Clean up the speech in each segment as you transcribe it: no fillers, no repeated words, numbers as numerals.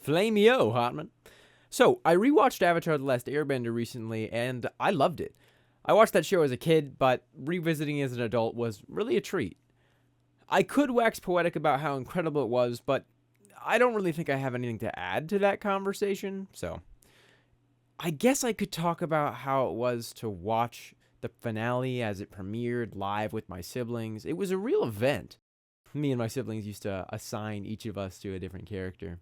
Flameo, Hartman. So, I rewatched Avatar The Last Airbender recently, and I loved it. I watched that show as a kid, but revisiting it as an adult was really a treat. I could wax poetic about how incredible it was, but I don't really think I have anything to add to that conversation, so I guess I could talk about how it was to watch the finale as it premiered live with my siblings. It was a real event. Me and my siblings used to assign each of us to a different character.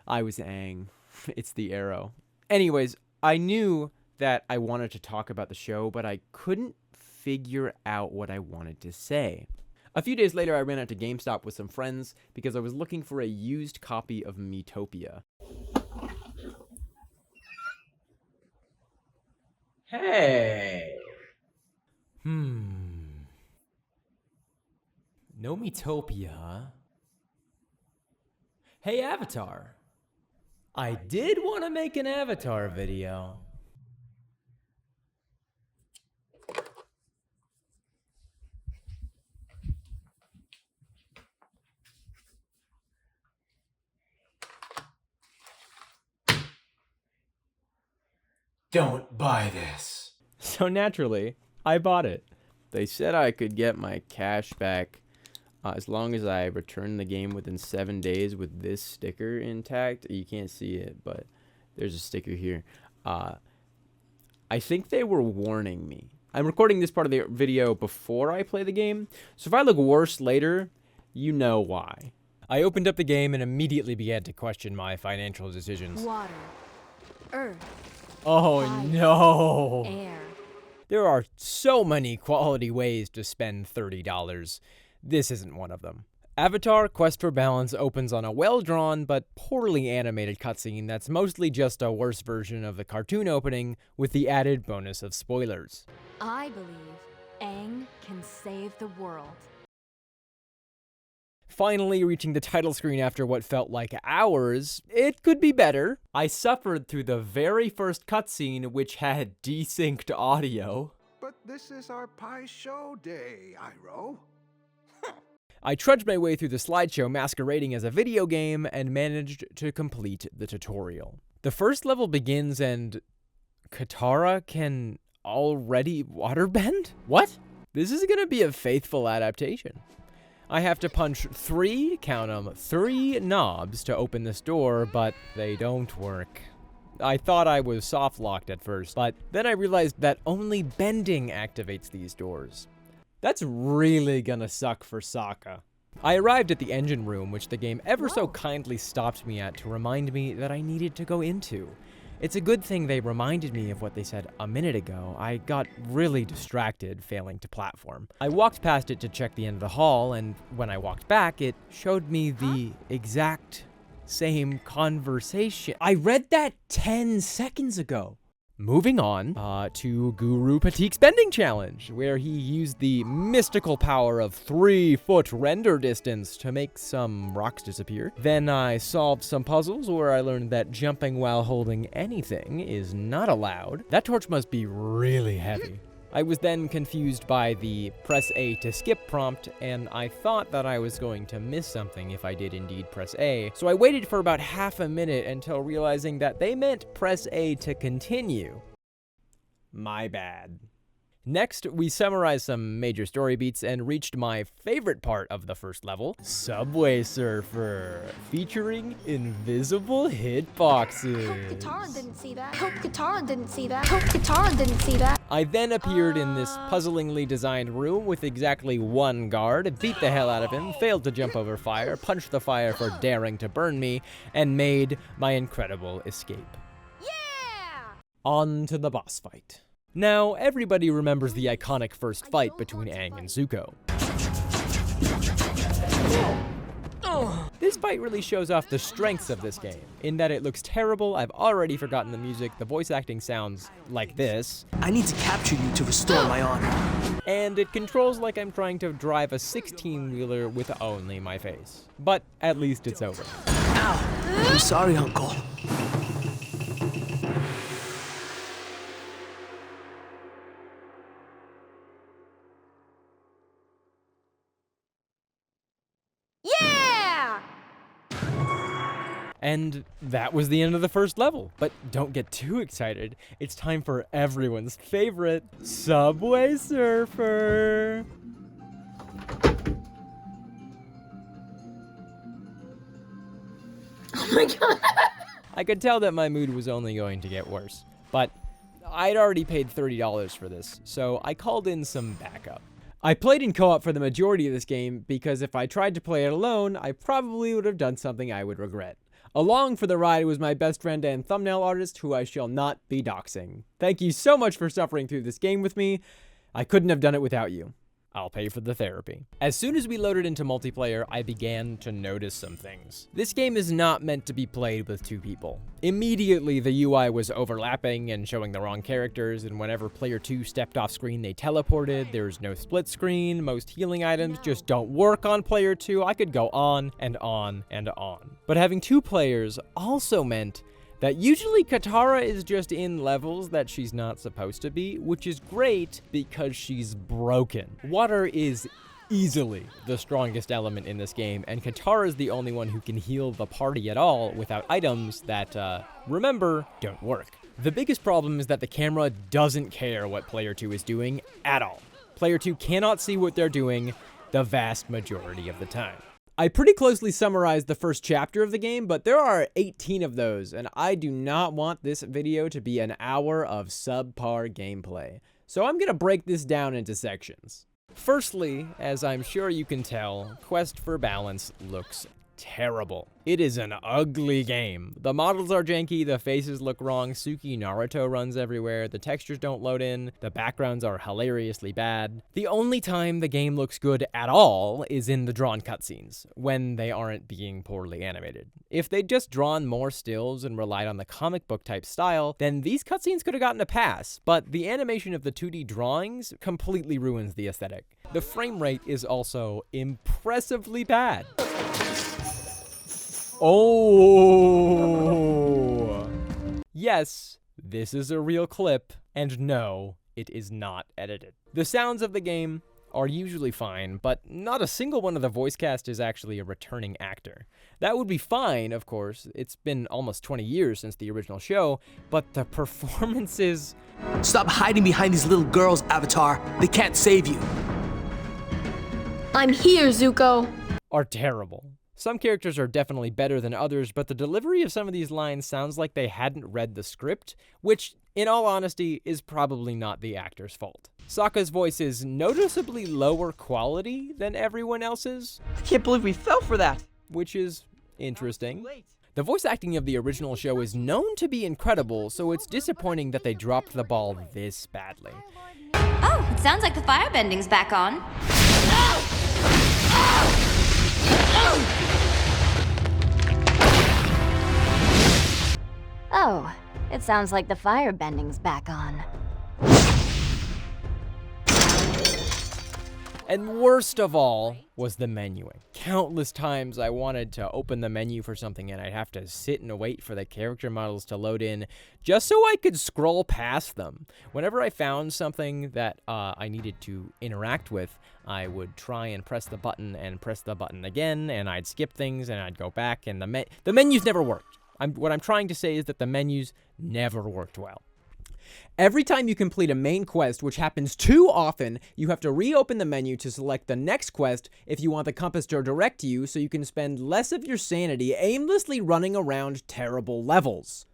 I was Aang. It's the arrow. Anyways, I knew that I wanted to talk about the show, but I couldn't figure out what I wanted to say. A few days later, I ran out to GameStop with some friends because I was looking for a used copy of Miitopia. Hey. No Miitopia, huh? Hey, Avatar. I did want to make an Avatar video. Don't buy this. So naturally, I bought it. They said I could get my cash back as long as I return the game within 7 days with this sticker intact. You can't see it, but there's a sticker here. I think they were warning me. I'm recording this part of the video before I play the game, so if I look worse later, you know why. I opened up the game and immediately began to question my financial decisions. Water, earth, Oh fire, no! air. There are so many quality ways to spend $30. This isn't one of them. Avatar Quest for Balance opens on a well-drawn but poorly animated cutscene that's mostly just a worse version of the cartoon opening with the added bonus of spoilers. I believe Aang can save the world. Finally reaching the title screen after what felt like hours, it could be better. I suffered through the very first cutscene, which had desynced audio. But this is our pie show day, Iroh. I trudged my way through the slideshow masquerading as a video game and managed to complete the tutorial. The first level begins and Katara can already waterbend? What? This is gonna be a faithful adaptation. I have to punch 3 knobs to open this door, but they don't work. I thought I was soft-locked at first, but then I realized that only bending activates these doors. That's really gonna suck for Sokka. I arrived at the engine room, which the game ever so kindly stopped me at to remind me that I needed to go into. It's a good thing they reminded me of what they said a minute ago. I got really distracted, failing to platform. I walked past it to check the end of the hall, and when I walked back, it showed me the exact same conversation. I read that 10 seconds ago. Moving on to Guru Patik's Bending Challenge, where he used the mystical power of 3-foot render distance to make some rocks disappear. Then I solved some puzzles where I learned that jumping while holding anything is not allowed. That torch must be really heavy. I was then confused by the press A to skip prompt, and I thought that I was going to miss something if I did indeed press A, so I waited for about half a minute until realizing that they meant press A to continue. My bad. Next, we summarized some major story beats and reached my favorite part of the first level, Subway Surfer, featuring invisible hitboxes. Hope Katara didn't see that. Hope Katara didn't see that. Hope Katara didn't see that. I then appeared in this puzzlingly designed room with exactly 1 guard, beat the hell out of him, failed to jump over fire, punched the fire for daring to burn me, and made my incredible escape. Yeah! On to the boss fight. Now, everybody remembers the iconic first fight between Aang and Zuko. This fight really shows off the strengths of this game. In that it looks terrible, I've already forgotten the music, the voice acting sounds like this. I need to capture you to restore my honor. And it controls like I'm trying to drive a 16-wheeler with only my face. But at least it's over. Ow! I'm sorry, Uncle. Yeah! And that was the end of the first level. But don't get too excited. It's time for everyone's favorite Subway Surfer. Oh my god. I could tell that my mood was only going to get worse, but I'd already paid $30 for this, so I called in some backup. I played in co-op for the majority of this game because if I tried to play it alone, I probably would have done something I would regret. Along for the ride was my best friend and thumbnail artist, who I shall not be doxing. Thank you so much for suffering through this game with me. I couldn't have done it without you. I'll pay for the therapy. As soon as we loaded into multiplayer, I began to notice some things. This game is not meant to be played with 2 people. Immediately, the UI was overlapping and showing the wrong characters, and whenever player 2 stepped off screen, they teleported. There's no split screen. Most healing items just don't work on player 2. I could go on and on and on. But having 2 players also meant that usually Katara is just in levels that she's not supposed to be, which is great because she's broken. Water is easily the strongest element in this game, and Katara is the only one who can heal the party at all without items that, remember, don't work. The biggest problem is that the camera doesn't care what player 2 is doing at all. Player 2 cannot see what they're doing the vast majority of the time. I pretty closely summarized the first chapter of the game, but there are 18 of those, and I do not want this video to be an hour of subpar gameplay. So I'm gonna break this down into sections. Firstly, as I'm sure you can tell, Quest for Balance looks terrible. It is an ugly game. The models are janky, the faces look wrong, Suki Naruto runs everywhere, the textures don't load in, the backgrounds are hilariously bad. The only time the game looks good at all is in the drawn cutscenes, when they aren't being poorly animated. If they'd just drawn more stills and relied on the comic book type style, then these cutscenes could have gotten a pass, but the animation of the 2D drawings completely ruins the aesthetic. The frame rate is also impressively bad. Oh! Yes, this is a real clip, and no, it is not edited. The sounds of the game are usually fine, but not a single one of the voice cast is actually a returning actor. That would be fine, of course. It's been almost 20 years since the original show, but the performances... Stop hiding behind these little girls, Avatar. They can't save you. I'm here, Zuko. ...are terrible. Some characters are definitely better than others, but the delivery of some of these lines sounds like they hadn't read the script, which, in all honesty, is probably not the actor's fault. Sokka's voice is noticeably lower quality than everyone else's. I can't believe we fell for that. Which is interesting. The voice acting of the original show is known to be incredible, so it's disappointing that they dropped the ball this badly. Oh, it sounds like the firebending's back on. Oh, it sounds like the firebending's back on. And worst of all was the menuing. Countless times I wanted to open the menu for something and I'd have to sit and wait for the character models to load in just so I could scroll past them. Whenever I found something that I needed to interact with, I would try and press the button and press the button again, and I'd skip things and I'd go back, and the menus never worked. What I'm trying to say is that the menus never worked well. Every time you complete a main quest, which happens too often, you have to reopen the menu to select the next quest if you want the compass to direct you so you can spend less of your sanity aimlessly running around terrible levels.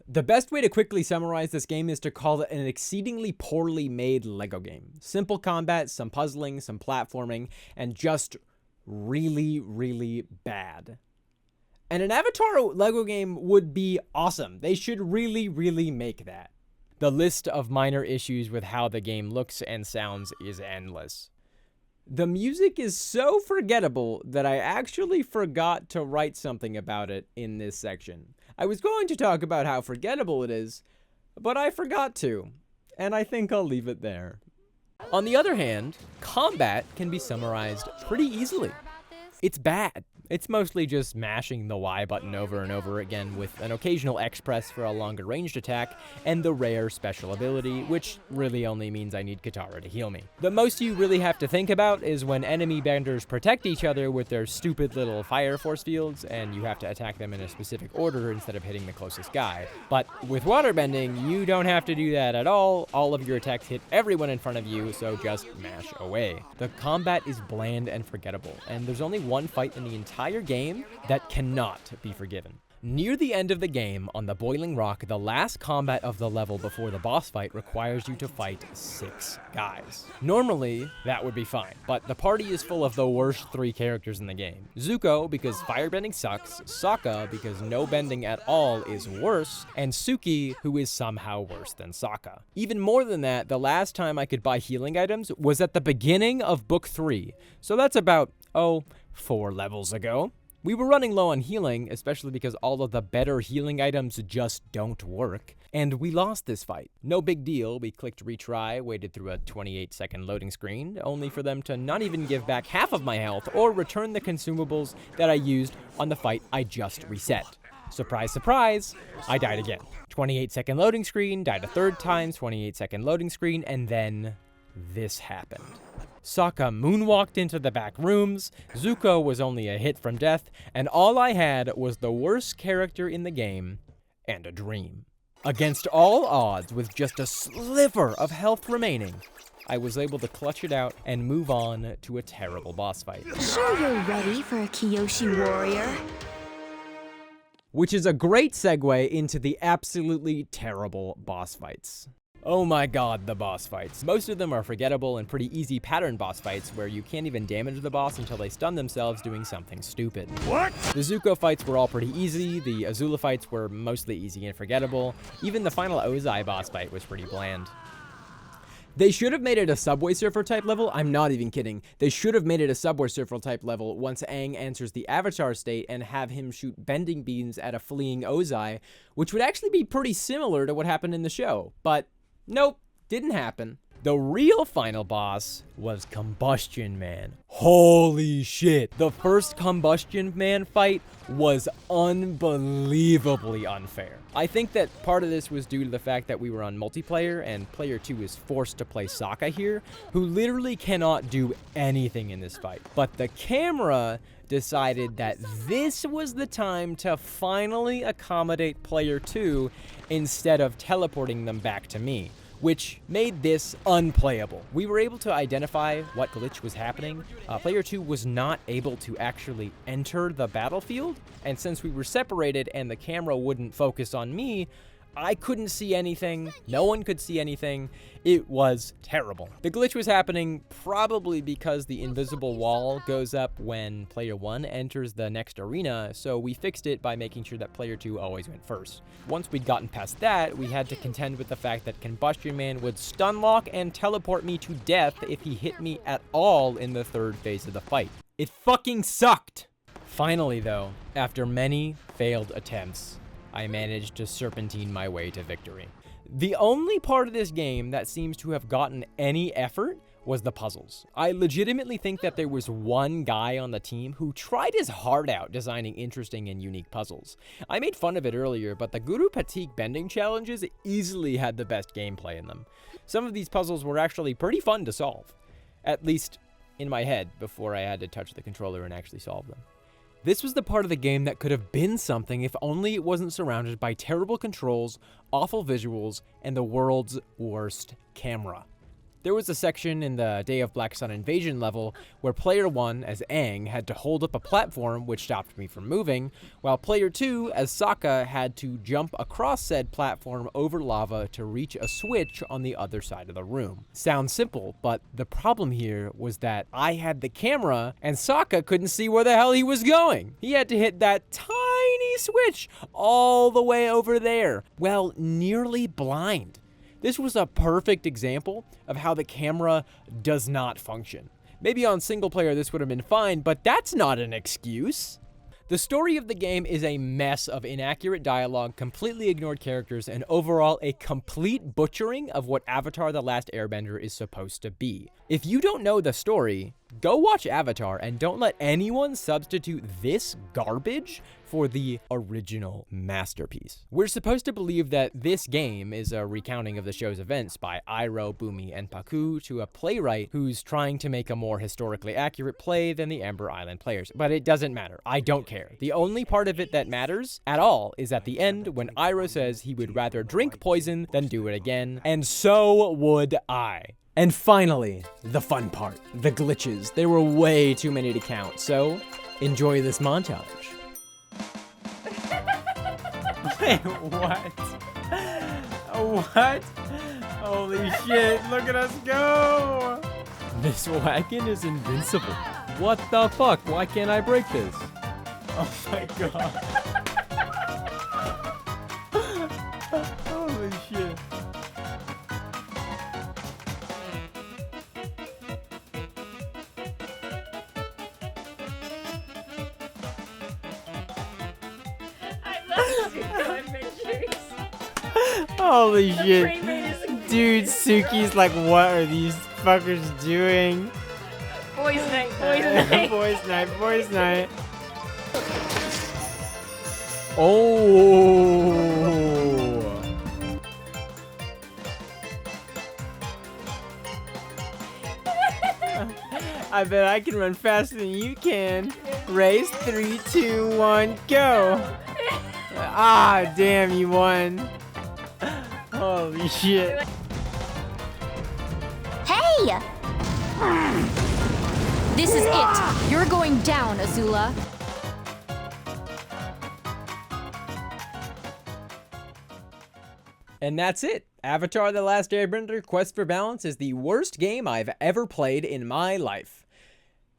The best way to quickly summarize this game is to call it an exceedingly poorly made Lego game. Simple combat, some puzzling, some platforming, and just really, really bad. And an Avatar Lego game would be awesome. They should really, really make that. The list of minor issues with how the game looks and sounds is endless. The music is so forgettable that I actually forgot to write something about it in this section. I was going to talk about how forgettable it is, but I forgot to, and I think I'll leave it there. On the other hand, combat can be summarized pretty easily. It's bad. It's mostly just mashing the Y button over and over again with an occasional X press for a longer ranged attack, and the rare special ability, which really only means I need Katara to heal me. The most you really have to think about is when enemy benders protect each other with their stupid little fire force fields, and you have to attack them in a specific order instead of hitting the closest guy. But with waterbending, you don't have to do that at all. All of your attacks hit everyone in front of you, so just mash away. The combat is bland and forgettable, and there's only one fight in the entire game that cannot be forgiven. Near the end of the game, on the Boiling Rock, the last combat of the level before the boss fight requires you to fight 6 guys. Normally, that would be fine, but the party is full of the worst 3 characters in the game. Zuko, because firebending sucks, Sokka, because no bending at all is worse, and Suki, who is somehow worse than Sokka. Even more than that, the last time I could buy healing items was at the beginning of Book 3, so that's about, 4 levels ago. We were running low on healing, especially because all of the better healing items just don't work, and we lost this fight. No big deal, we clicked retry, waited through a 28-second loading screen, only for them to not even give back half of my health or return the consumables that I used on the fight I just reset. Surprise, surprise, I died again. 28-second loading screen, died a third time, 28-second loading screen, and then this happened. Sokka moonwalked into the back rooms, Zuko was only a hit from death, and all I had was the worst character in the game and a dream. Against all odds, with just a sliver of health remaining, I was able to clutch it out and move on to a terrible boss fight. Sure you're ready for a Kyoshi warrior. Which is a great segue into the absolutely terrible boss fights. Oh my god, the boss fights. Most of them are forgettable and pretty easy pattern boss fights where you can't even damage the boss until they stun themselves doing something stupid. What? The Zuko fights were all pretty easy, the Azula fights were mostly easy and forgettable, even the final Ozai boss fight was pretty bland. They should have made it a Subway Surfer type level. I'm not even kidding. They should have made it a Subway Surfer type level once Aang enters the Avatar state and have him shoot bending beams at a fleeing Ozai, which would actually be pretty similar to what happened in the show. But nope, didn't happen. The real final boss was Combustion Man. Holy shit. The first Combustion Man fight was unbelievably unfair. I think that part of this was due to the fact that we were on multiplayer and player 2 is forced to play Sokka here, who literally cannot do anything in this fight. But the camera decided that this was the time to finally accommodate player 2 instead of teleporting them back to me, which made this unplayable. We were able to identify what glitch was happening. Player 2 was not able to actually enter the battlefield, and since we were separated and the camera wouldn't focus on me, I couldn't see anything, no one could see anything. It was terrible. The glitch was happening probably because the invisible wall goes up when player 1 enters the next arena, so we fixed it by making sure that player 2 always went first. Once we'd gotten past that, we had to contend with the fact that Combustion Man would stun lock and teleport me to death if he hit me at all in the third phase of the fight. It fucking sucked! Finally though, after many failed attempts, I managed to serpentine my way to victory. The only part of this game that seems to have gotten any effort was the puzzles. I legitimately think that there was one guy on the team who tried his heart out designing interesting and unique puzzles. I made fun of it earlier, but the Guru Patik bending challenges easily had the best gameplay in them. Some of these puzzles were actually pretty fun to solve, at least in my head before I had to touch the controller and actually solve them. This was the part of the game that could have been something if only it wasn't surrounded by terrible controls, awful visuals, and the world's worst camera. There was a section in the Day of Black Sun Invasion level where player 1 as Aang had to hold up a platform which stopped me from moving, while player 2 as Sokka had to jump across said platform over lava to reach a switch on the other side of the room. Sounds simple, but the problem here was that I had the camera and Sokka couldn't see where the hell he was going. He had to hit that tiny switch all the way over there, well, nearly blind. This was a perfect example of how the camera does not function. Maybe on single player this would have been fine, but that's not an excuse. The story of the game is a mess of inaccurate dialogue, completely ignored characters, and overall a complete butchering of what Avatar: The Last Airbender is supposed to be. If you don't know the story, Go watch Avatar and don't let anyone substitute this garbage for the original masterpiece. We're supposed to believe that this game is a recounting of the show's events by Iroh, Bumi, and Paku to a playwright who's trying to make a more historically accurate play than the Amber Island players. But it doesn't matter. I don't care. The only part of it that matters at all is at the end when Iroh says he would rather drink poison than do it again. And so would I. And finally, the fun part, the glitches. There were way too many to count, so enjoy this montage. Wait, what? What? Holy shit, look at us go! This wagon is invincible. What the fuck? Why can't I break this? Oh my god. Holy shit. Holy shit. Dude, Suki's like, what are these fuckers doing? Boys night, boys night. Boys night, boys night. Oh! I bet I can run faster than you can. Race, 3, 2, 1, go! Ah, damn, you won. Holy shit. Hey! This is it. You're going down, Azula. And that's it. Avatar: The Last Airbender Quest for Balance is the worst game I've ever played in my life.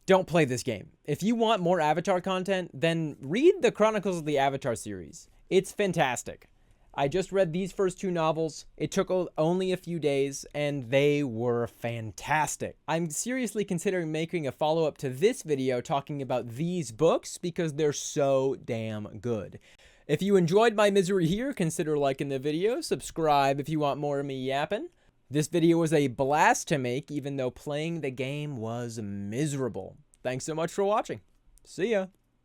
Don't play this game. If you want more Avatar content, then read the Chronicles of the Avatar series. It's fantastic. I just read these first 2 novels. It took only a few days, and they were fantastic. I'm seriously considering making a follow-up to this video talking about these books because they're so damn good. If you enjoyed my misery here, consider liking the video, subscribe if you want more of me yapping. This video was a blast to make, even though playing the game was miserable. Thanks so much for watching. See ya.